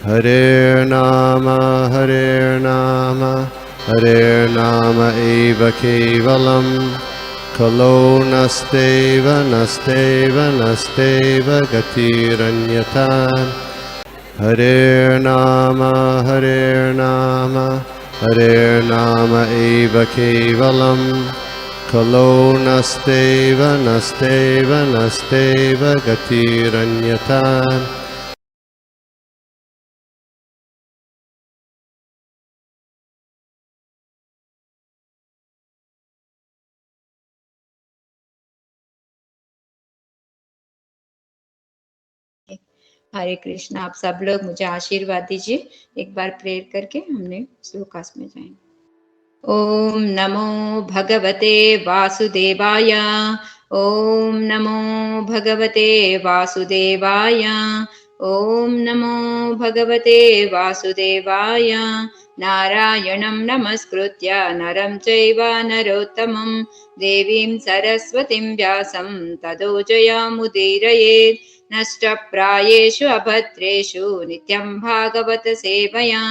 Hare Nama Hare Nama eva kevalam Kalo nasteva nasteva nasteva gatiranyata Hare Nama Hare Nama eva kevalam Kalo nasteva nasteva nasteva gatiranyata हरे कृष्ण। आप सब लोग मुझे आशीर्वाद दीजिए। एक बार prayer करके हमने श्लोकास में जाएंगे। ओम नमो भगवते वासुदेवाय। ओम नमो भगवते वासुदेवाय। ओम नमो भगवते वासुदेवाय। नारायणं नमस्कृत्य नरं चैव नरोत्तमं देवीं सरस्वतीं व्यासं ततो जयमुदीरयेत्। नष्टप्रायेषु अभद्रेषु नित्यं भागवत सेवया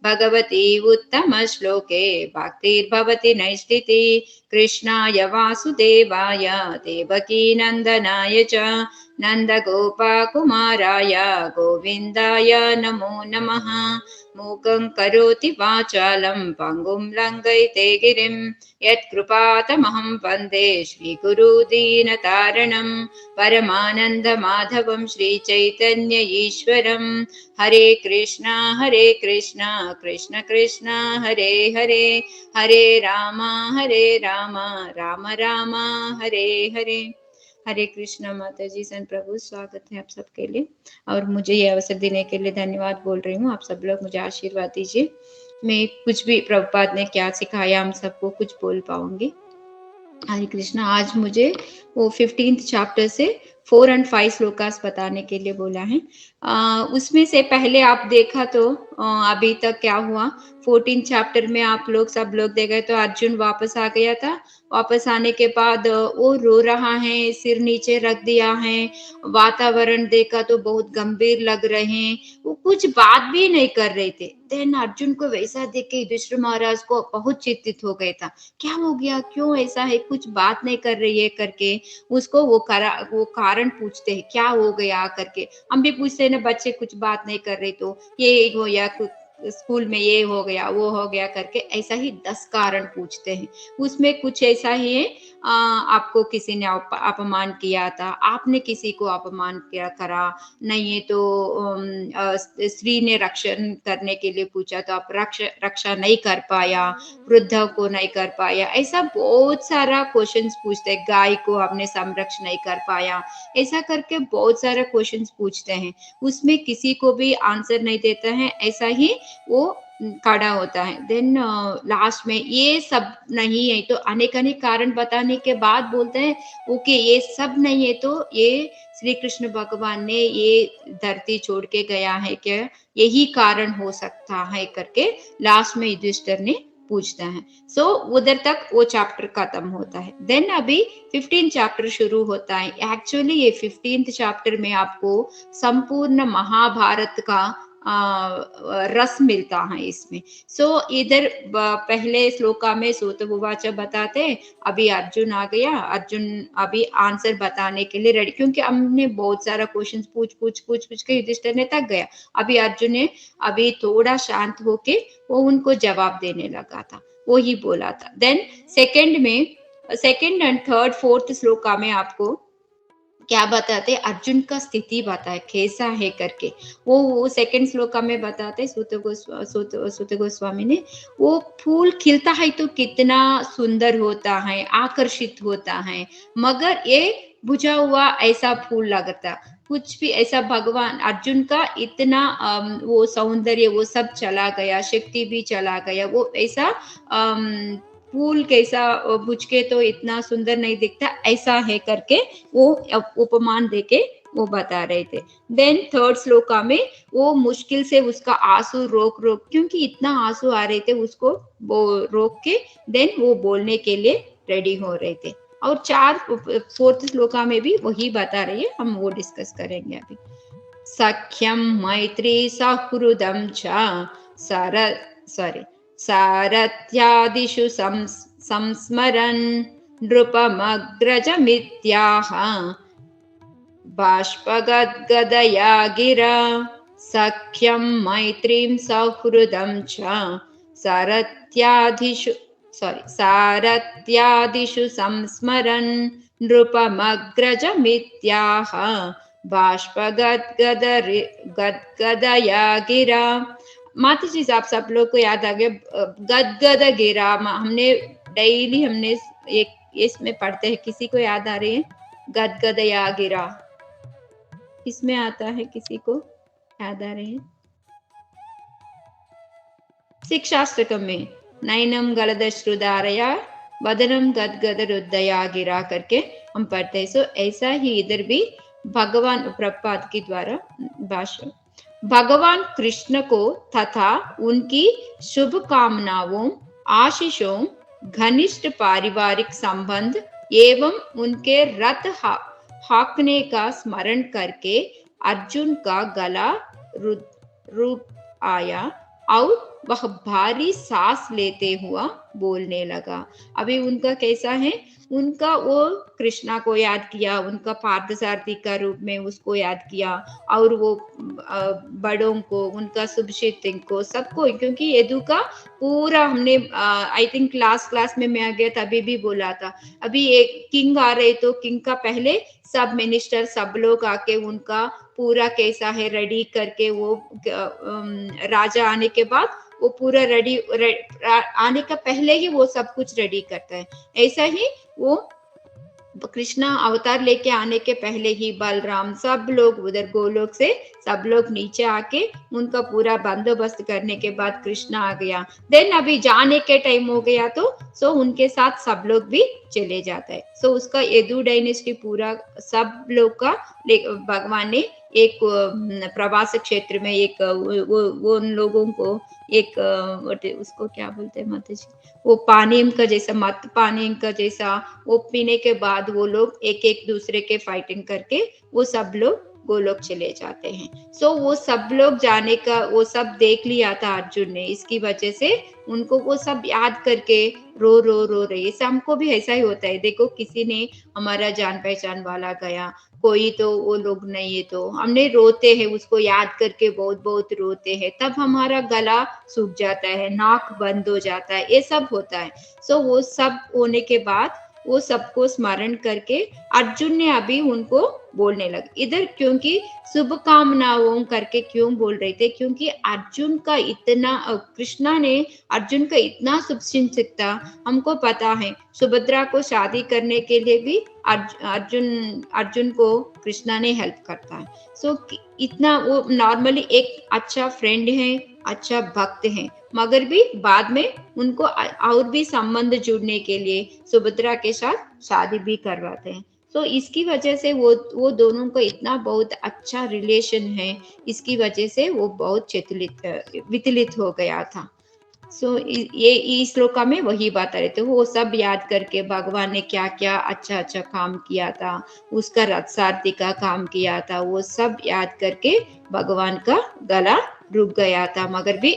भगवती उत्तमश्लोके भक्तिर्भवति नैष्ठिति। कृष्णाय वासुदेवाय देवकीनन्दनाय च नन्दगोपकुमाराय गोविन्दाय नमो नमः। मूकं करोति वाचालं पङ्गुं लङ्घयते गिरिं यत्कृपातमहं वन्दे श्रीगुरुदीनतारणं परमानन्दमाधवं श्रीचैतन्य ईश्वरं। हरे कृष्णा कृष्ण कृष्ण हरे हरे हरे राम राम राम हरे हरे। हरे कृष्णा माता जी सन प्रभु, स्वागत है आप सबके लिए और मुझे ये अवसर देने के लिए धन्यवाद बोल रही हूँ। आप सब लोग मुझे आशीर्वाद दीजिए। मैं कुछ भी प्रभुपाद ने क्या सिखाया हम सबको कुछ बोल पाऊंगी। हरे कृष्णा। आज मुझे वो 15th चैप्टर से 4 और 5 श्लोकास बताने के लिए बोला है। उसमें से पहले आप देखा तो अभी तक क्या हुआ, 14 चैप्टर में आप लोग सब लोग देखे तो अर्जुन वापस आ गया था। वापस आने के बाद वो रो रहा है, सिर नीचे रख दिया है, वातावरण देखा तो बहुत गंभीर लग रहे हैं, वो कुछ बात भी नहीं कर रहे थे। देन अर्जुन को वैसा देख के युधिष्ठिर महाराज को बहुत चिंतित हो गया था, क्या हो गया, क्यों ऐसा है, कुछ बात नहीं कर रही है करके उसको वो कारण पूछते हैं, क्या हो गया करके। हम भी पूछते हैं ना, बच्चे कुछ बात नहीं कर रहे तो ये हो या स्कूल में ये हो गया वो हो गया करके ऐसा ही 10 कारण पूछते हैं। उसमें कुछ ऐसा ही है, आपको किसी ने अपमान किया था, आपने किसी को अपमान किया करा नहीं है तो स्त्री ने रक्षण करने के लिए पूछा तो आप रक्षा नहीं कर पाया, वृद्ध को नहीं कर पाया, ऐसा बहुत सारा क्वेश्चंस पूछते हैं। गाय को आपने संरक्षण नहीं कर पाया, ऐसा करके बहुत सारे क्वेश्चंस पूछते हैं। उसमें किसी को भी आंसर नहीं देता है, ऐसा ही वो खड़ा होता है। देन लास्ट में ये सब नहीं है तो अनेक अनेक कारण बताने के बाद बोलते हैं ओके ये सब नहीं है तो ये श्री कृष्ण भगवान ने ये धरती छोड़ के गया है क्या, यही कारण हो सकता है करके लास्ट में युधिष्ठिर ने पूछता है। सो उधर तक वो चैप्टर खत्म होता है। देन अभी 15 चैप्टर शुरू होता है। एक्चुअली ये 15th चैप्टर में आपको संपूर्ण महाभारत का रस मिलता है इसमें। सो इधर पहले श्लोका में सूतोवाच बताते, अभी अर्जुन आ गया, अर्जुन अभी आंसर बताने के लिए रेडी, क्योंकि हमने बहुत सारा क्वेश्चन पूछ के युधिष्ठिर ने थक गया। अभी अर्जुन ने अभी थोड़ा शांत होके वो उनको जवाब देने लगा था, वो ही बोला था। Then second and third fourth shloka में आपको क्या बताते, अर्जुन का स्थिति बताए कैसा है करके। वो सेकंड श्लोका में बताते सूत गोस्वामी ने, वो फूल खिलता है तो कितना सुंदर होता है, आकर्षित होता है, मगर ये बुझा हुआ ऐसा फूल लगता, कुछ भी ऐसा भगवान अर्जुन का इतना वो सौंदर्य वो सब चला गया, शक्ति भी चला गया, वो ऐसा फूल कैसा बुझ के तो इतना सुंदर नहीं दिखता, ऐसा है करके वो उपमान देके वो बता रहे थे। देन थर्ड श्लोका में वो मुश्किल से उसका आंसू रोक क्योंकि इतना आंसू आ रहे थे उसको वो रोक के देन वो बोलने के लिए रेडी हो रहे थे। और फोर्थ श्लोका में भी वही बता रही है, हम वो डिस्कस करेंगे अभी। सख्यं मैत्री सहृदं च सर सारथ्यादिषु संस्मरन् नृपमग्रजमित्याह बाष्पगद्गदया गिरा सख्यं मैत्रीं सौहृदं च सारथ्यादिषु संस्मरन् नृपमग्रजमित्याह बाष्पगद्गदया गिरा। माता जी आप सब लोग को याद आ गया गदगद गिरा, हमने डेली एक इसमें पढ़ते हैं, किसी को याद आ रही है गदगदया गिरा? किसमें आता है, किसी को याद आ रहे हैं? शिक्षाष्टकम में नयनम गलदश्रुधारया वदनम गदगद रुदया गिरा करके हम पढ़ते हैं। सो ऐसा ही इधर भी भगवान प्रभुपाद के द्वारा भाषण भगवान कृष्ण को तथा उनकी शुभकामनाओं, आशीषों, घनिष्ठ पारिवारिक संबंध एवं उनके रथ हाँकने का स्मरण करके अर्जुन का गला रुक आया और वह भारी सांस लेते हुआ बोलने लगा। अभी उनका कैसा है, उनका वो कृष्णा को याद किया, उनका पार्थसारथी का रूप में उसको याद किया, और वो बड़ों को, उनका शुभशीत को, सबको, क्योंकि यदु का पूरा हमने आई थिंक क्लास में मैं आ गया तभी भी बोला था, अभी एक किंग आ रहे तो किंग का पहले सब मिनिस्टर सब लोग आके उनका पूरा कैसा है रेडी करके, वो राजा आने के बाद वो पूरा रेडी आने का पहले ही वो सब कुछ रेडी करता है। ऐसा ही वो कृष्णा अवतार लेके आने के पहले ही बलराम सब लोग उधर गोलोक से सब लोग नीचे आके उनका पूरा बंदोबस्त करने के बाद कृष्णा आ गया। देन अभी जाने के टाइम हो गया तो सो उनके साथ सब लोग भी चले जाता है। सो उसका यदु डायनेस्टी पूरा सब लोग का भगवान ने एक प्रवास क्षेत्र में एक वो उन लोगों को एक उसको क्या बोलते हैं माता जी, वो पानी का जैसा मत पानी का जैसा वो पीने के बाद वो लोग एक एक दूसरे के फाइटिंग करके वो सब लोग गोलोक चले जाते हैं। सो वो सब लोग जाने का वो सब देख लिया था अर्जुन ने, इसकी वजह से उनको वो सब याद करके रो रहे। ऐसा हमको भी ऐसा ही होता है, देखो किसी ने हमारा जान पहचान वाला गया, कोई तो वो लोग नहीं है तो हमने रोते हैं, उसको याद करके बहुत बहुत रोते हैं, तब हमारा गला सूख जाता है, नाक बंद हो जाता है, ये सब होता है। सो वो सब होने के बाद वो सबको स्मरण करके अर्जुन ने अभी उनको बोलने लगे इधर, क्योंकि शुभकामनाओं करके क्यों बोल रहे थे, क्योंकि अर्जुन का इतना कृष्णा ने अर्जुन का इतना शुभचिंतक था। हमको पता है सुभद्रा को शादी करने के लिए भी अर्जुन को कृष्णा ने हेल्प करता है। सो इतना वो नॉर्मली एक अच्छा फ्रेंड है, अच्छा भक्त है, मगर भी बाद में उनको और भी संबंध जुड़ने के लिए सुभद्रा के साथ शादी भी करवाते हैं। तो इसकी वजह से वो दोनों का इतना बहुत अच्छा रिलेशन है, इसकी वजह से वो बहुत विचलित हो गया था। सो ये इस श्लोक में वही बात रहे थे, वो सब याद करके भगवान ने क्या क्या अच्छा काम किया था, उसका रथ सारथी का काम किया था, वो सब याद करके भगवान का गला रुक गया था, मगर भी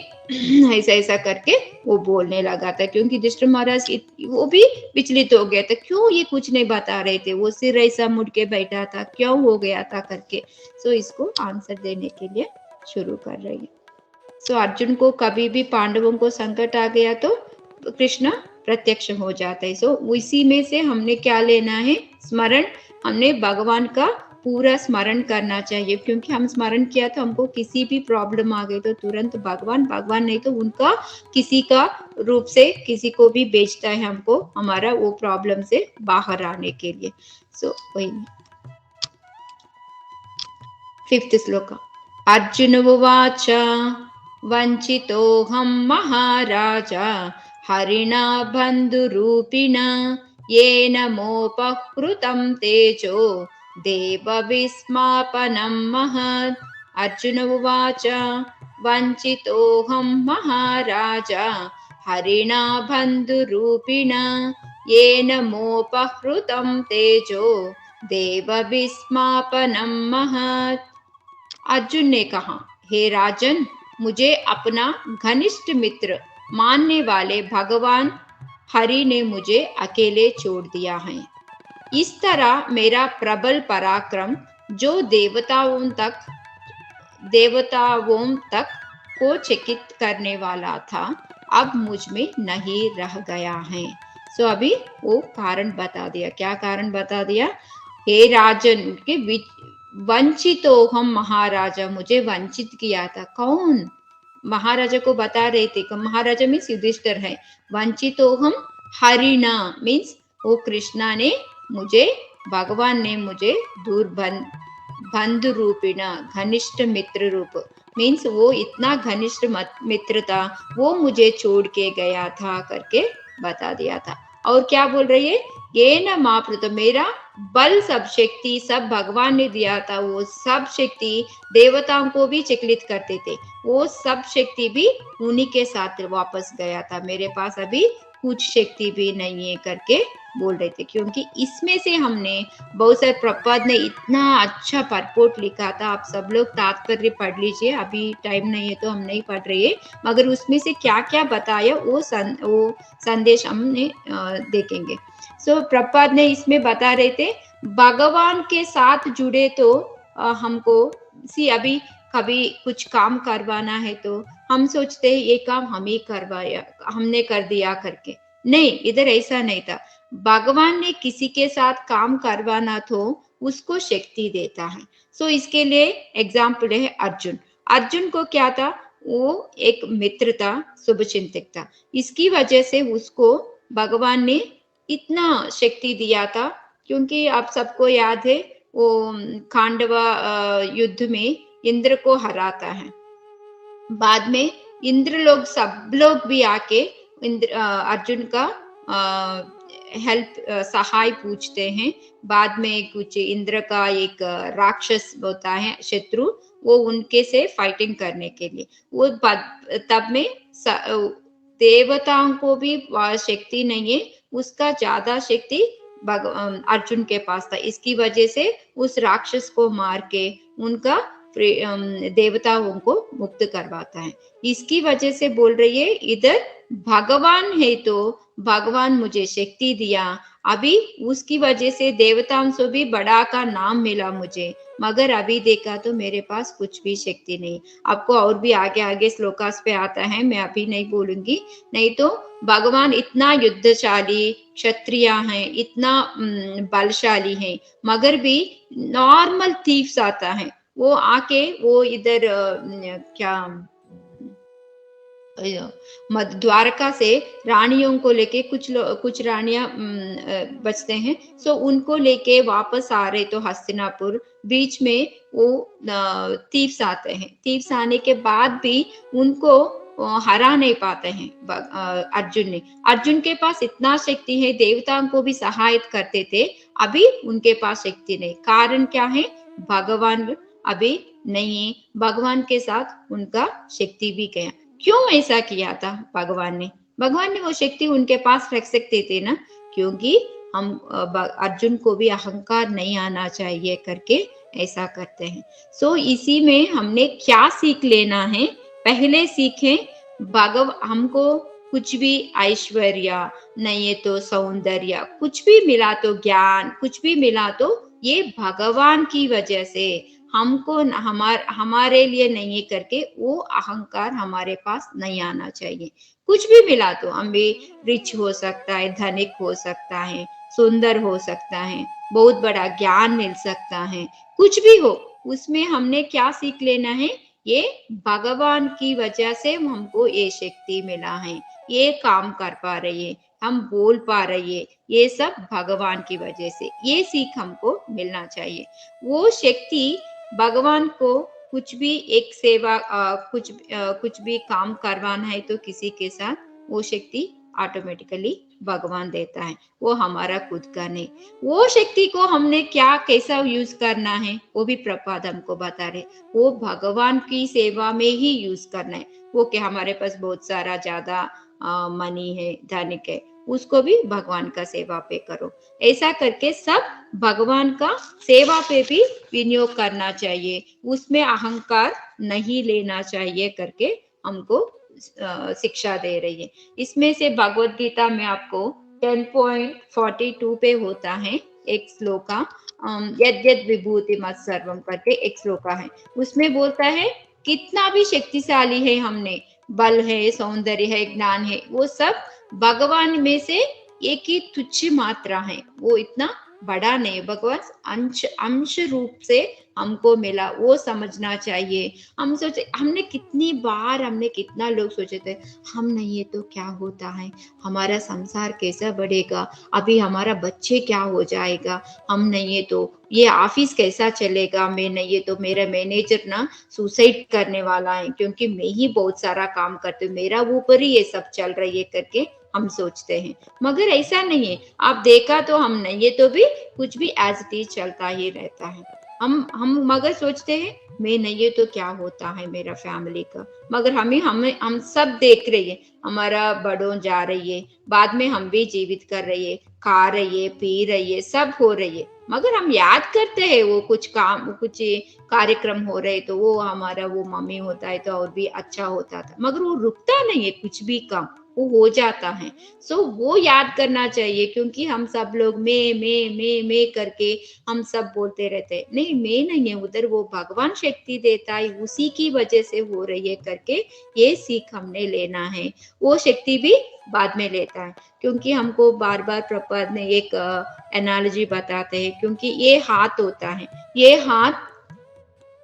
ऐसा करके वो बोलने लगा था, क्योंकि युधिष्ठिर महाराज वो भी विचलित हो गया था, क्यों ये कुछ नहीं बता रहे थे, वो सिर ऐसा मुड़ के बैठा था, क्यों हो गया था करके। सो इसको आंसर देने के लिए शुरू कर रही है। सो अर्जुन को कभी भी पांडवों को संकट आ गया तो कृष्ण प्रत्यक्ष हो जाता है। सो इसी में से हमने क्या लेना है, स्मरण, हमने भगवान का पूरा स्मरण करना चाहिए, क्योंकि हम स्मरण किया तो हमको किसी भी प्रॉब्लम आ गई तो तुरंत भगवान नहीं तो उनका किसी का रूप से किसी को भी भेजता है हमको हमारा वो प्रॉब्लम से बाहर आने के लिए। सो वही 5th श्लोक। अर्जुन उवाच वंचितोऽहं महाराज हरिणा बन्धुरूपिणा येन मोपहृतं तेजो देवविस्मापनं महत्। अर्जुन उवाच वंचितोऽहं महाराज हरिणा बन्धुरूपिणा येन मोपहृतं तेजो देवविस्मापनं महत्। अर्जुन ने कहा, हे राजन, मुझे अपना घनिष्ठ मित्र मानने वाले भगवान हरि ने मुझे अकेले छोड़ दिया है। इस तरह मेरा प्रबल पराक्रम जो देवताओं तक को चकित करने वाला था, अब मुझ में नहीं रह गया है। सो अभी वो कारण बता दिया। क्या कारण बता दिया? हे राजन के वंचितो हम महाराजा, मुझे वंचित किया था। कौन? महाराजा को बता रहे थे कि महाराजा मीन्स युधिष्ठिर है। वंचितो हम हरिणा मीन्स वो कृष्णा ने मुझे, भगवान ने मुझे दूर बंधु रूपिणा घनिष्ठ मित्र रूप मीन्स वो इतना घनिष्ठ मित्र था, वो मुझे छोड़ के गया था करके बता दिया था। और क्या बोल रही है? ये न माप्रुत, मेरा बल सब शक्ति सब भगवान ने दिया था। वो सब शक्ति देवताओं को भी चकित करते थे, वो सब शक्ति भी उन्हीं के साथ वापस गया था। मेरे पास अभी कुछ शक्ति भी नहीं है करके बोल रहे थे। क्योंकि इसमें से हमने बहुत सारे, प्रपद ने इतना अच्छा परपोर्ट लिखा था। आप सब लोग तात्पर्य पढ़ लीजिए, अभी टाइम नहीं है तो हम नहीं पढ़ रहे हैं, मगर उसमें से क्या क्या बताया वो संदेश हमने देखेंगे। सो प्रपद ने इसमें बता रहे थे, भगवान के साथ जुड़े तो हमको अभी कभी कुछ काम करवाना है तो हम सोचते हैं ये काम हम ही करवाया, हमने कर दिया करके। नहीं, इधर ऐसा नहीं था। भगवान ने किसी के साथ काम करवाना तो उसको शक्ति देता है। सो इसके लिए एग्जाम्पल है अर्जुन। अर्जुन को क्या था? वो एक मित्र था, शुभचिंतक था। इसकी वजह से उसको भगवान ने इतना शक्ति दिया था। क्योंकि आप सबको याद है वो खांडवा युद्ध में इंद्र को हराता है। बाद में इंद्र लोग सब लोग भी आके अर्जुन का हेल्प सहाय पूछते हैं। बाद में कुछ इंद्र का एक राक्षस होता है शत्रु, वो उनके से फाइटिंग करने के लिए वो तब में देवताओं को भी शक्ति नहीं है, उसका ज्यादा शक्ति अर्जुन के पास था। इसकी वजह से उस राक्षस को मार के उनका देवताओं को मुक्त करवाता है। इसकी वजह से बोल रही है इधर भगवान है तो भगवान मुझे शक्ति दिया, अभी उसकी वजह से देवताओं से भी बड़ा का नाम मिला मुझे, मगर अभी देखा तो मेरे पास कुछ भी शक्ति नहीं। आपको और भी आगे आगे श्लोकास पे आता है, मैं अभी नहीं बोलूंगी। नहीं तो भगवान इतना युद्धशाली क्षत्रिय हैं, इतना बलशाली हैं, मगर भी नॉर्मल थीव्स आता है, वो आके वो इधर क्या द्वारका से रानियों को लेके कुछ रानियां बचते हैं। सो उनको लेके वापस आ रहे तो हस्तिनापुर, बीच में वो तीव्स आते हैं। तीव्स आने के बाद भी उनको हरा नहीं पाते हैं अर्जुन के पास इतना शक्ति है, देवताओं को भी सहायता करते थे, अभी उनके पास शक्ति नहीं। कारण क्या है? भगवान अभी नहीं है, भगवान के साथ उनका शक्ति भी गया। क्यों ऐसा किया था भगवान ने? भगवान ने वो शक्ति उनके पास रख सकते थे ना, क्योंकि हम अर्जुन को भी अहंकार नहीं आना चाहिए करके ऐसा करते हैं। सो इसी में हमने क्या सीख लेना है? पहले सीखें हमको कुछ भी ऐश्वर्य नहीं है तो सौंदर्य, कुछ भी मिला तो ज्ञान, कुछ भी मिला तो ये भगवान की वजह से, हमको हमारे लिए नहीं करके वो अहंकार हमारे पास नहीं आना चाहिए। कुछ भी मिला तो हम भी रिच हो सकता है, धनिक हो सकता है, सुंदर हो सकता है, बहुत बड़ा ज्ञान मिल सकता है, कुछ भी हो, उसमें हमने क्या सीख लेना है? ये भगवान की वजह से हमको ये शक्ति मिला है, ये काम कर पा रही है, हम बोल पा रही है, ये सब भगवान की वजह से। ये सीख हमको मिलना चाहिए। वो शक्ति भगवान को कुछ भी एक सेवा कुछ भी काम करवाना है तो किसी के साथ, वो शक्ति ऑटोमेटिकली भगवान देता है, वो हमारा खुद का नहीं। वो शक्ति को हमने क्या कैसा यूज करना है वो भी प्रपाद हमको बता रहे, वो भगवान की सेवा में ही यूज करना है। वो क्या हमारे पास बहुत सारा ज्यादा मनी है, धनिक है, उसको भी भगवान का सेवा पे करो। ऐसा करके सब भगवान का सेवा पे भी विनियोग करना चाहिए, उसमें अहंकार नहीं लेना चाहिए करके हमको शिक्षा दे रही है। इसमें से भगवत गीता में आपको 10.42 पे होता है एक श्लोका, यद यद विभूति मत सर्वम करके एक श्लोका है। उसमें बोलता है कितना भी शक्तिशाली है, हमने बल है, सौंदर्य है, ज्ञान है, वो सब भगवान में से एक ही तुच्छ मात्रा है, वो इतना बड़ा नहीं। भगवान अंश अंश रूप से हमको मिला, वो समझना चाहिए। हम सोचे, हमने कितना लोग सोचे थे हम नहीं है तो क्या होता है, हमारा संसार कैसा बढ़ेगा, अभी हमारा बच्चे क्या हो जाएगा, हम नहीं है तो ये ऑफिस कैसा चलेगा, मैं नहीं है तो मेरा मैनेजर ना सुसाइड करने वाला है क्योंकि मैं ही बहुत सारा काम करती हूँ, मेरा ऊपर ही ये सब चल रही है करके हम सोचते हैं। मगर ऐसा नहीं है, आप देखा तो हम नहीं है तो भी कुछ भी एज इट इज चलता ही रहता है। हम मगर सोचते हैं मैं नहीं है तो क्या होता है मेरा फैमिली का, मगर हम सब देख रही है, हमारा बड़ों जा रही है, बाद में हम भी जीवित कर रही है, खा रही है, पी रही है, सब हो रही है, मगर हम याद करते हैं वो कुछ काम, कुछ कार्यक्रम हो रहे तो वो हमारा वो मम्मी होता है तो और भी अच्छा होता था, मगर वो रुकता नहीं है, कुछ भी काम वो हो जाता है। सो वो याद करना चाहिए, क्योंकि हम सब लोग मैं करके हम सब बोलते रहते हैं, नहीं मैं नहीं है, उधर वो भगवान शक्ति देता है, उसी की वजह से हो रही है करके ये सीख हमने लेना है। वो शक्ति भी बाद में लेता है, क्योंकि हमको बार बार प्रपद ने एक एनालॉजी बताते हैं, क्योंकि ये हाथ होता है, ये हाथ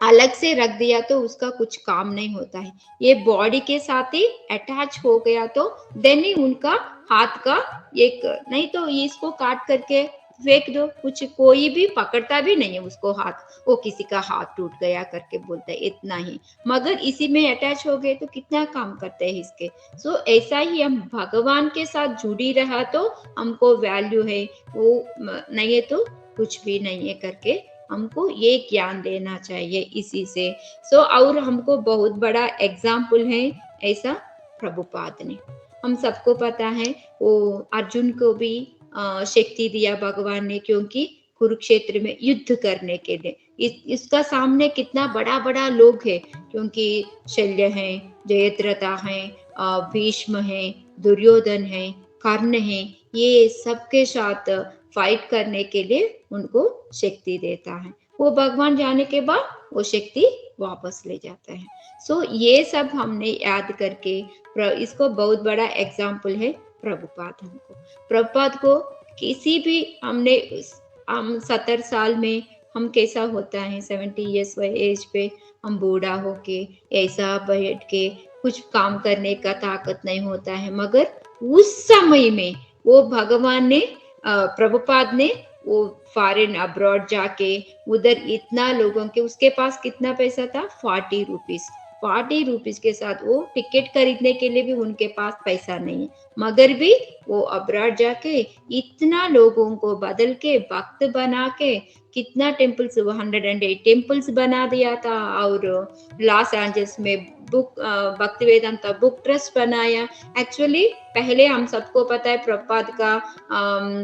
अलग से रख दिया तो उसका कुछ काम नहीं होता है, ये बॉडी के साथ ही अटैच हो गया तो देन ही उनका हाथ का एक, नहीं तो इसको काट करके फेंक दो, कुछ कोई भी पकड़ता भी नहीं है उसको हाथ, वो किसी का हाथ टूट गया करके बोलता है इतना ही, मगर इसी में अटैच हो गए तो कितना काम करते हैं इसके। सो ऐसा ही हम भगवान के साथ जुड़ी रहा तो हमको वैल्यू है, वो नहीं है तो कुछ भी नहीं है करके हमको ये ज्ञान देना चाहिए इसी से। सो और हमको बहुत बड़ा एग्जाम्पल है ऐसा प्रभुपाद ने, हम सबको पता है वो अर्जुन को भी शक्ति दिया भगवान ने, क्योंकि कुरुक्षेत्र में युद्ध करने के लिए इसका सामने कितना बड़ा बड़ा लोग है, क्योंकि शल्य है, जयद्रथा है, भीष्म है, दुर्योधन है, कर्ण है, ये सबके साथ फाइट करने के लिए उनको शक्ति देता है, वो भगवान जाने के बाद वो शक्ति वापस ले जाता है। सो ये सब हमने याद करके इसको बहुत बड़ा एग्जाम्पल है प्रभुपाद। हमको प्रभुपाद को किसी भी हमने हम 70 साल में हम कैसा होता है 70 ईयर्स एज पे हम बूढ़ा होके ऐसा बैठ के कुछ काम करने का ताकत नहीं होता है, मगर उस समय में वो भगवान ने प्रभुपाद ने वो फॉरेन अब्रॉड जाके उधर इतना लोगों के, उसके पास कितना पैसा था 40 रुपीज के साथ वो टिकट खरीदने के लिए भी उनके पास पैसा नहीं है, मगर भी वो अब्रॉड जाके इतना लोगों को बदल के भक्त बना के कितना टेम्पल्स 108 टेम्पल्स बना दिया था, और लॉस एंजल्स में भक्ति वेदांता बुक ट्रस्ट बनाया। एक्चुअली पहले हम सबको पता है प्रभुपाद का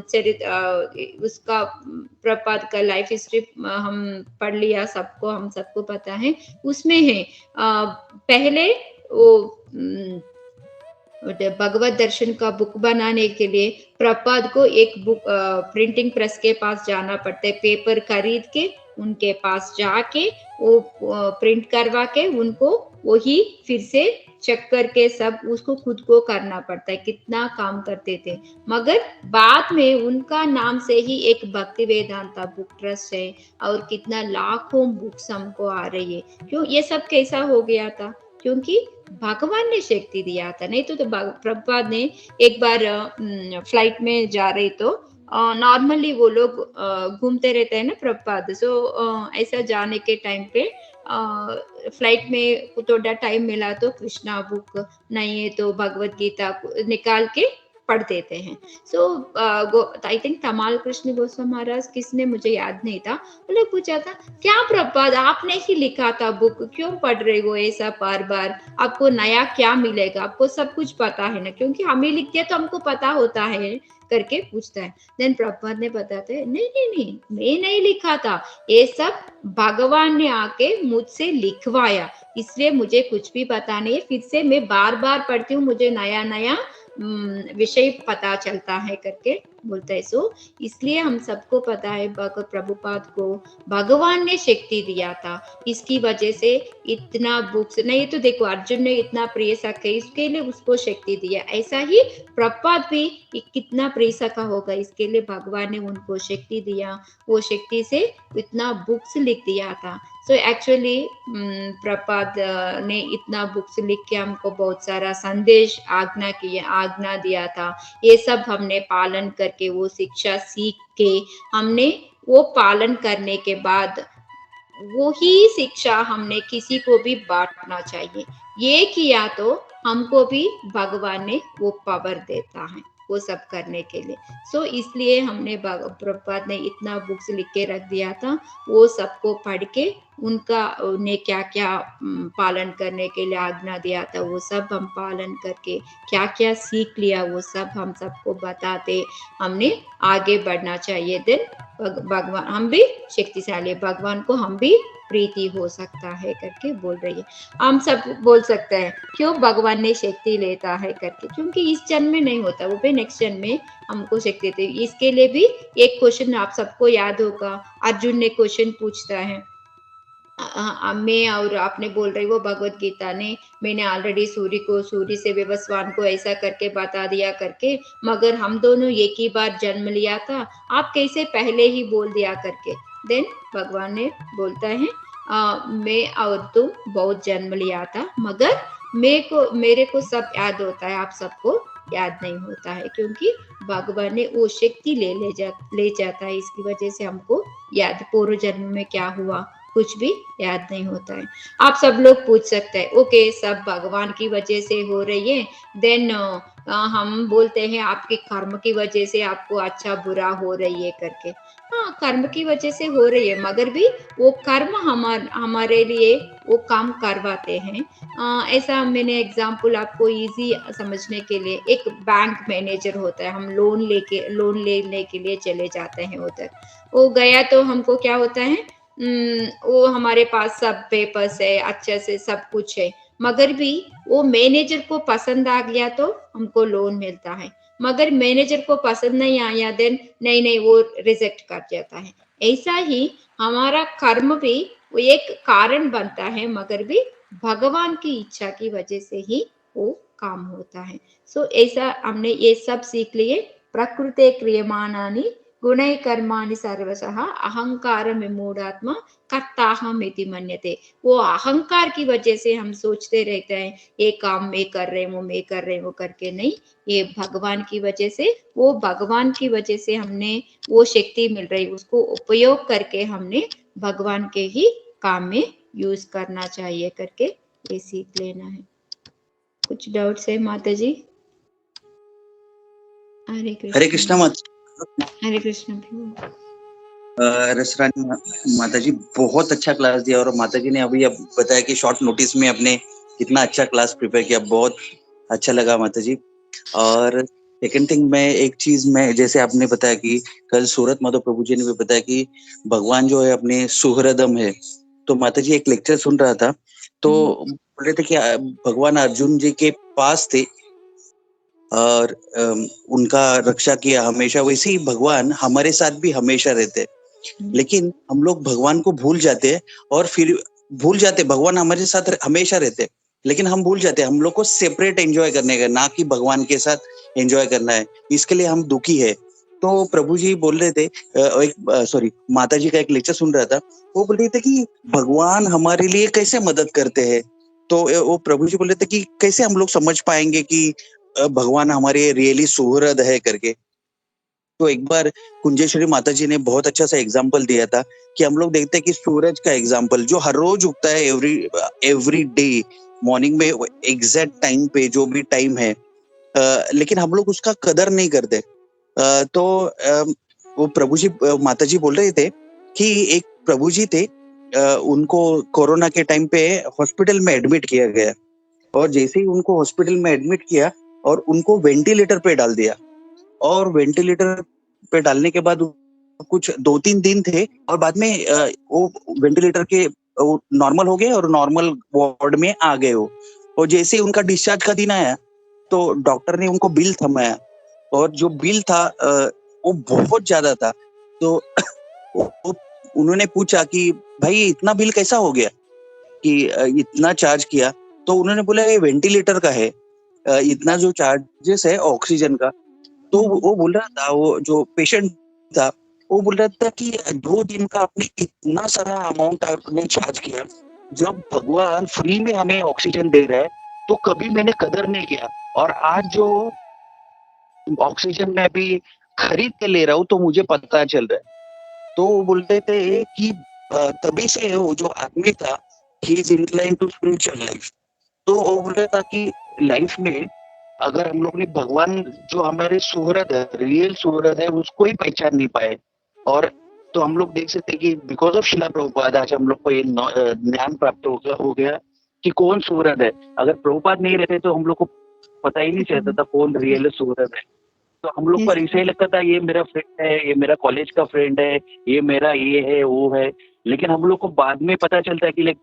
चरित्र, उसका प्रभुपाद का लाइफ हिस्ट्री हम पढ़ लिया, हम सबको पता है, उसमें है पहले वो भगवत दर्शन का बुक बनाने के लिए प्रभुपाद को एक बुक प्रिंटिंग प्रेस के पास जाना पड़ता है, पेपर खरीद के उनके पास जाके वो प्रिंट करवा के उनको वही फिर से चेक करके सब उसको खुद को करना पड़ता है, कितना काम करते थे। मगर बाद में उनका नाम से ही एक भक्ति वेदांता बुक ट्रस्ट है और कितना लाखों बुक्स हमको आ रही है। क्यों ये सब कैसा हो गया था? क्योंकि भगवान ने शक्ति दिया था, नहीं तो प्रभुपाद ने एक बार फ्लाइट में जा रही तो नॉर्मली वो लोग घूमते रहते हैं ना प्रभुपाद, सो ऐसा जाने के टाइम पे फ्लाइट में थोड़ा टाइम मिला तो कृष्णा बुक नहीं है तो भगवत गीता निकाल के पढ़ देते हैं। सो आई थिंक तमाल कृष्ण गोस्वामी महाराज किसने मुझे याद नहीं था, बोले पूछा था क्या प्रभुपाद आपने ही लिखा था बुक, क्यों पढ़ रहे हो ऐसा बार बार, आपको नया क्या मिलेगा, आपको सब कुछ पता है ना, क्योंकि हम ही लिखते हैं तो हमको पता होता है करके पूछता है। देन प्रभुपाद ने बताते हैं नहीं नहीं नहीं, मैं नहीं लिखा था, ये सब भगवान ने आके मुझसे लिखवाया, इसलिए मुझे कुछ भी पता नहीं है, फिर से मैं बार बार पढ़ती हूँ, मुझे नया नया विषय पता चलता है करके बोलता है। सो इसलिए हम सबको पता है प्रभुपाद को भगवान ने शक्ति दिया था, इसकी वजह से इतना बुक्स नहीं, तो देखो अर्जुन ने इतना प्रिय सखा इसके लिए उसको शक्ति दिया, ऐसा ही प्रभुपाद भी कितना प्रिय सखा होगा, इसके लिए भगवान ने उनको शक्ति दिया, वो शक्ति से इतना बुक्स लिख दिया था। सो एक्चुअली प्रभुपाद ने इतना बुक्स लिख के हमको बहुत सारा संदेश आज्ञा दिया था, ये सब हमने पालन करके वो शिक्षा सीख के हमने वो पालन करने के बाद वो ही शिक्षा हमने किसी को भी बांटना चाहिए, ये किया तो हमको भी भगवान ने वो पावर देता है वो सब करने के लिए। सो इसलिए हमने प्रभुपाद ने इतना बुक्स लिख के रख दिया था, वो सबको पढ़ के उनका उन्हें क्या क्या पालन करने के लिए आज्ञा दिया था वो सब हम पालन करके क्या क्या सीख लिया वो सब हम सबको बताते हमने आगे बढ़ना चाहिए। देन भगवान हम भी शक्तिशाली, भगवान को हम भी प्रीति हो सकता है करके बोल रही है। हम सब बोल सकते हैं क्यों भगवान ने शक्ति लेता है करके, क्योंकि इस जन्म में नहीं होता, वो भी नेक्स्ट जन्म में हमको शक्ति देती। इसके लिए भी एक क्वेश्चन आप सबको याद होगा, अर्जुन ने क्वेश्चन पूछता है मैं और आपने बोल रही वो भगवत गीता ने मैंने ऑलरेडी सूर्य से विवस्वान को ऐसा करके बता दिया करके, मगर हम दोनों एक ही बार जन्म लिया था, आप कैसे पहले ही बोल दिया करके। देन भगवान ने बोलता है मैं और तुम बहुत जन्म लिया था, मगर मेरे को सब याद होता है, आप सबको याद नहीं होता है, क्योंकि भगवान ने वो शक्ति ले जाता है, इसकी वजह से हमको याद पूर्व जन्म में क्या हुआ कुछ भी याद नहीं होता है। आप सब लोग पूछ सकते हैं ओके सब भगवान की वजह से हो रही है, देन हम बोलते हैं आपके कर्म की वजह से आपको अच्छा बुरा हो रही है करके। हाँ कर्म की वजह से हो रही है, मगर भी वो कर्म हमारे लिए वो काम करवाते हैं। ऐसा मैंने एग्जाम्पल आपको इजी समझने के लिए, एक बैंक मैनेजर होता है, हम लोन लेने के लिए चले जाते हैं उधर, वो गया तो हमको क्या होता है वो हमारे पास सब पेपर्स है अच्छे से सब कुछ है, मगर भी वो मैनेजर को पसंद आ गया तो हमको लोन मिलता है, मगर मैनेजर को पसंद नहीं आया देन नहीं वो रिजेक्ट कर जाता है। ऐसा ही हमारा कर्म भी वो एक कारण बनता है, मगर भी भगवान की इच्छा की वजह से ही वो काम होता है। सो ऐसा हमने ये सब सीख लिए। प्रकृते क्रियमाणानि गुणै कर्माणि सर्वशः अहंकार में मूढ़ात्मा कर्ताहम इति मन्यते। वो अहंकार की वजह से हम सोचते रहते हैं ये काम मैं कर रहे हूँ वो करके नहीं, ये भगवान की वजह से, वो भगवान की वजह से हमने वो शक्ति मिल रही, उसको उपयोग करके हमने भगवान के ही काम में यूज करना चाहिए करके ये सीख लेना है। कुछ डाउट्स है माता जी? हरे कृष्णा माता। हरे कृष्ण रसरानी माता जी बहुत अच्छा क्लास दिया, और माता जी ने अभी अब बताया कि शॉर्ट नोटिस में अपने कितना अच्छा क्लास प्रिपेयर किया, बहुत अच्छा लगा माता जी। और सेकंड थिंग मैं एक चीज में जैसे आपने बताया कि कल सूरत माधव प्रभु जी ने भी बताया कि भगवान जो है अपने सुहृदम है, तो माता जी एक लेक्चर सुन रहा था तो बोल रहे थे कि भगवान अर्जुन जी के पास थे और उनका रक्षा किया हमेशा, वैसे ही भगवान हमारे साथ भी हमेशा रहते, लेकिन हम लोग भगवान को भूल जाते हैं और फिर भूल जाते भगवान हमारे साथ हमेशा रहते, लेकिन हम भूल जाते हम लोग को सेपरेट एंजॉय करने का, ना कि भगवान के साथ एंजॉय करना है, इसके लिए हम दुखी है। तो प्रभु जी बोल रहे थे माता जी का एक लेक्चर सुन रहा था, वो बोल रहे थे कि भगवान हमारे लिए कैसे मदद करते हैं, तो वो प्रभु जी बोल रहे थे कि कैसे हम लोग समझ पाएंगे कि भगवान हमारे रियली सुहृद है करके। तो एक बार कुंजेश्वरी माता जी ने बहुत अच्छा सा एग्जाम्पल दिया था कि हम लोग देखते हैं कि सूरज का एग्जाम्पल जो हर रोज उगता है एवरी डे मॉर्निंग में एग्जैक्ट टाइम पे, जो भी टाइम है लेकिन हम लोग उसका कदर नहीं करते। तो वो प्रभु जी माता जी बोल रहे थे कि एक प्रभु जी थे, उनको कोरोना के टाइम पे हॉस्पिटल में एडमिट किया गया, और जैसे ही उनको हॉस्पिटल में एडमिट किया और उनको वेंटिलेटर पे डाल दिया, और वेंटिलेटर पे डालने के बाद कुछ 2-3 दिन थे, और बाद में वो वेंटिलेटर के वो नॉर्मल हो गए और नॉर्मल वार्ड में आ गए वो। और जैसे ही उनका डिस्चार्ज का दिन आया तो डॉक्टर ने उनको बिल थमाया, और जो बिल था वो बहुत ज्यादा था। तो उन्होंने पूछा कि भाई इतना बिल कैसा हो गया कि इतना चार्ज किया? तो उन्होंने बोला ये वेंटिलेटर का है, इतना जो चार्जेस है ऑक्सीजन का। तो वो बोल रहा था, वो जो पेशेंट था वो बोल रहा था कि 2 दिन का आपने इतना सारा अमाउंट आपने चार्ज किया, जब भगवान फ्री में हमें ऑक्सीजन दे रहा है तो कभी मैंने कदर नहीं किया, और आज जो ऑक्सीजन मैं अभी खरीद के ले रहा हूँ तो मुझे पता चल रहा है। तो वो बोलते थे कि तभी से वो जो आदमी था, he is incline to spiritual life. तो वो बोल रहा था कि लाइफ में अगर हम लोग ने भगवान जो हमारे सुहृद है, रियल सुहृद है, उसको ही पहचान नहीं पाए, और तो हम लोग देख सकते हैं कि बिकॉज ऑफ शिला प्रभुपाद आज हम लोग को ये ज्ञान प्राप्त हो गया कि कौन सुहृद है। अगर प्रभुपाद नहीं रहते तो हम लोग को पता ही नहीं चलता था कौन रियल सुहृद है। तो हम लोग पर ऐसा ही लगता था ये मेरा फ्रेंड है, ये मेरा कॉलेज का फ्रेंड है, ये मेरा ये है वो है। लेकिन हम लोग को बाद में पता चलता है कि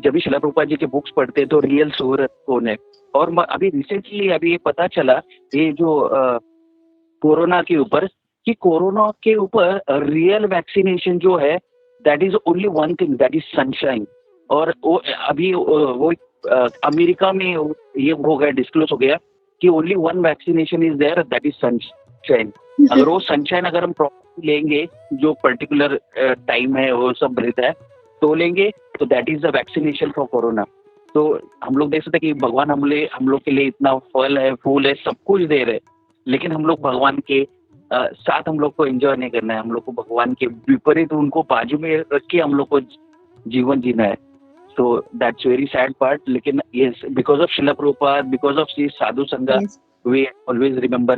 जब भी शिला प्रभुपाद जी के बुक्स पढ़ते हैं तो रियल सुहृद कौन है। और अभी रिसेंटली अभी ये पता चला, ये जो कोरोना के ऊपर, कि कोरोना के ऊपर रियल वैक्सीनेशन जो है that is only one thing, that is sunshine. और वो अभी वो अमेरिका में ये हो गया, डिस्क्लोज हो गया कि only one vaccination is there, that is sunshine. अगर वो सनशाइन अगर हम प्रॉपर्ली लेंगे, जो पर्टिकुलर टाइम है वो सब रहता है तो लेंगे, तो that is the vaccination for corona. तो हम लोग देख सकते हैं कि भगवान हम लोग के लिए इतना फल है, फूल है, सब कुछ दे रहे, लेकिन हम लोग भगवान के साथ हम लोग को एंजॉय नहीं करना है। हम लोग को भगवान के विपरीत उनको बाजू में रख के हम लोग को जीवन जीना है। So that's very sad part. लेकिन yes, because of Srila Prabhupada, because of Sri Sadhu Sangha, we always remember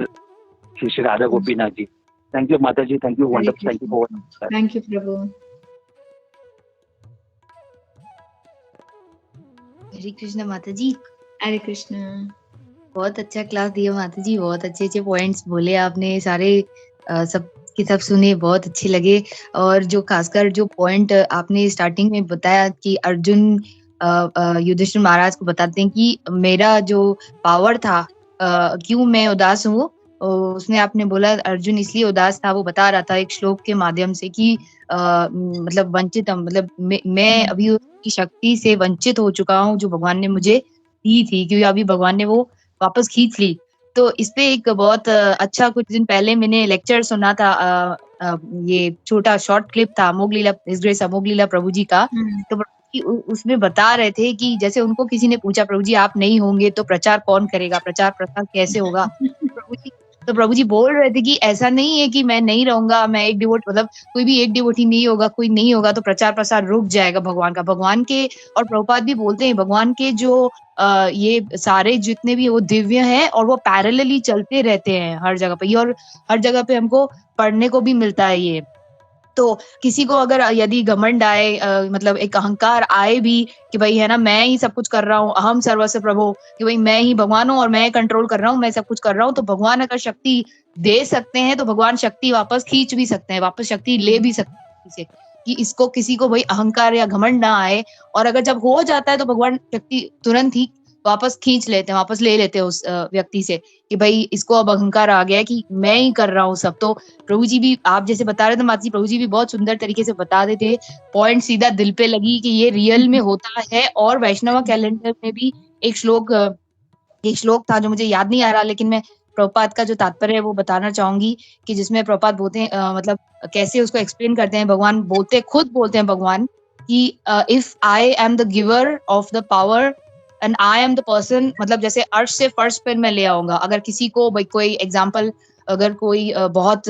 Sri Radha Gopinath ji. Thank you, Mata ji. Thank you, wonderful. Thank you for that. Thank you, Prabhu. हरे कृष्ण माता जी। हरे कृष्ण। बहुत अच्छा class दिया माता जी, बहुत अच्छे अच्छे points बोले आपने, सारे सब के सब सुने, बहुत अच्छे लगे। और जो खासकर जो पॉइंट आपने स्टार्टिंग में बताया कि अर्जुन युधिष्ठिर महाराज को बताते हैं कि मेरा जो पावर था, क्यों मैं उदास हूँ, उसमें आपने बोला अर्जुन इसलिए उदास था, वो बता रहा था एक श्लोक के माध्यम से कि मतलब वंचित, मतलब मैं अभी उसकी शक्ति से वंचित हो चुका हूँ जो भगवान ने मुझे दी थी, क्योंकि अभी भगवान ने वो वापस खींच ली। तो इस पे एक बहुत अच्छा, कुछ दिन पहले मैंने लेक्चर सुना था, ये छोटा शॉर्ट क्लिप था अमोघ लीला, हिज ग्रेस अमोघ लीला प्रभु जी का। तो प्रभु जी उसमें बता रहे थे कि जैसे उनको किसी ने पूछा, प्रभु जी आप नहीं होंगे तो प्रचार कौन करेगा, प्रचार प्रसार कैसे होगा? प्रभु जी बोल रहे थे कि ऐसा नहीं है कि मैं नहीं रहूंगा, मैं एक डिवोट, मतलब कोई भी एक डिवोटी नहीं होगा, कोई नहीं होगा तो प्रचार प्रसार रुक जाएगा भगवान का। भगवान के, और प्रभुपाद भी बोलते हैं भगवान के जो ये सारे जितने भी वो दिव्य हैं और वो पैरेलली चलते रहते हैं हर जगह पे, और हर जगह पे हमको पढ़ने को भी मिलता है ये। तो किसी को अगर यदि घमंड आए, मतलब एक अहंकार आए भी कि भाई है ना, मैं ही सब कुछ कर रहा हूँ, अहम सर्वस्व प्रभु, कि भाई मैं ही भगवान हूँ और मैं कंट्रोल कर रहा हूँ, मैं सब कुछ कर रहा हूँ, तो भगवान अगर शक्ति दे सकते हैं तो भगवान शक्ति वापस खींच भी सकते हैं, वापस शक्ति ले भी सकते हैं, कि इसको किसी को भाई अहंकार या घमंड ना आए। और अगर जब हो जाता है तो भगवान शक्ति तुरंत ही वापस खींच लेते हैं, वापस ले लेते हैं उस व्यक्ति से, कि भाई इसको अब अहंकार आ गया कि मैं ही कर रहा हूँ सब। तो प्रभु जी भी आप जैसे बता रहे थे माता जी, प्रभु जी भी बहुत सुंदर तरीके से बता देते, पॉइंट सीधा दिल पे लगी कि ये रियल में होता है। और वैष्णव कैलेंडर में भी एक श्लोक था जो मुझे याद नहीं आ रहा, लेकिन मैं प्रभुपाद का जो तात्पर्य है वो बताना चाहूंगी, कि जिसमें प्रभुपाद बोलते हैं, मतलब कैसे उसको एक्सप्लेन करते हैं, भगवान खुद बोलते हैं भगवान कि if I am the giver of the power and I am the person, मतलब जैसे अर्श से फर्श पर मैं ले आऊंगा। अगर किसी को भाई कोई एग्जाम्पल, अगर कोई बहुत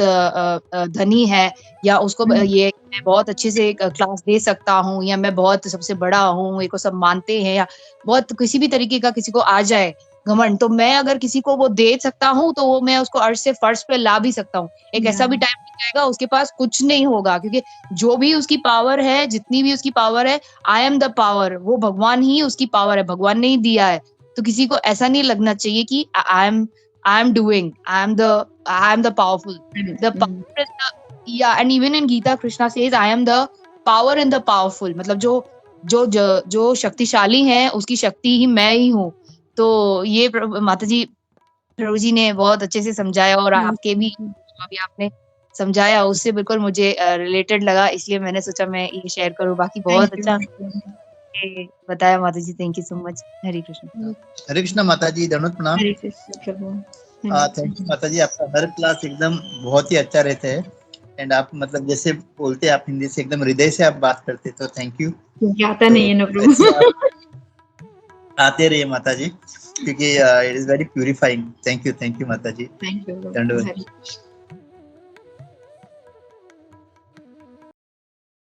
धनी है, या उसको ये मैं बहुत अच्छे से क्लास दे सकता हूँ, या मैं बहुत सबसे बड़ा हूँ, ये को सब मानते हैं, या बहुत किसी भी तरीके का किसी को आ जाए घमंड। तो मैं अगर किसी को वो दे सकता हूँ तो वो मैं उसको अर्श से फर्श पे ला भी सकता हूँ। एक ऐसा भी टाइम आएगा उसके पास कुछ नहीं होगा, क्योंकि जो भी उसकी पावर है, जितनी भी उसकी पावर है, आई एम द पावर, वो भगवान ही उसकी पावर है, भगवान ने ही दिया है। तो किसी को ऐसा नहीं लगना चाहिए कि I am doing, I am the powerful, the power is the, या and even in Gita Krishna says I am the power in the powerful, मतलब जो शक्तिशाली है उसकी शक्ति ही मैं ही हूँ। तो ये माता जी, प्रभु जी ने बहुत अच्छे से समझाया, और आपके भी अभी आपने समझाया उससे बिल्कुल मुझे रिलेटेड लगा, इसलिए मैंने सोचा मैं ये शेयर करूं। बाकी बहुत अच्छा ये बताया माता जी, थैंक यू सो मच। हरे कृष्ण। हरे कृष्णा माता जी, दंडवत प्रणाम। हरे कृष्ण प्रभु। थैंक यू माता जी, आपका हर क्लास एकदम बहुत ही अच्छा रहता है। एंड आप मतलब जैसे बोलते हैं आप हिंदी से एकदम हृदय से आप बात करते, तो थैंक यू। आता नहीं है ना प्रभु। आते रहिए माता जी, क्योंकि it is very purifying. Thank you माता जी, थैंक यू दंडवत।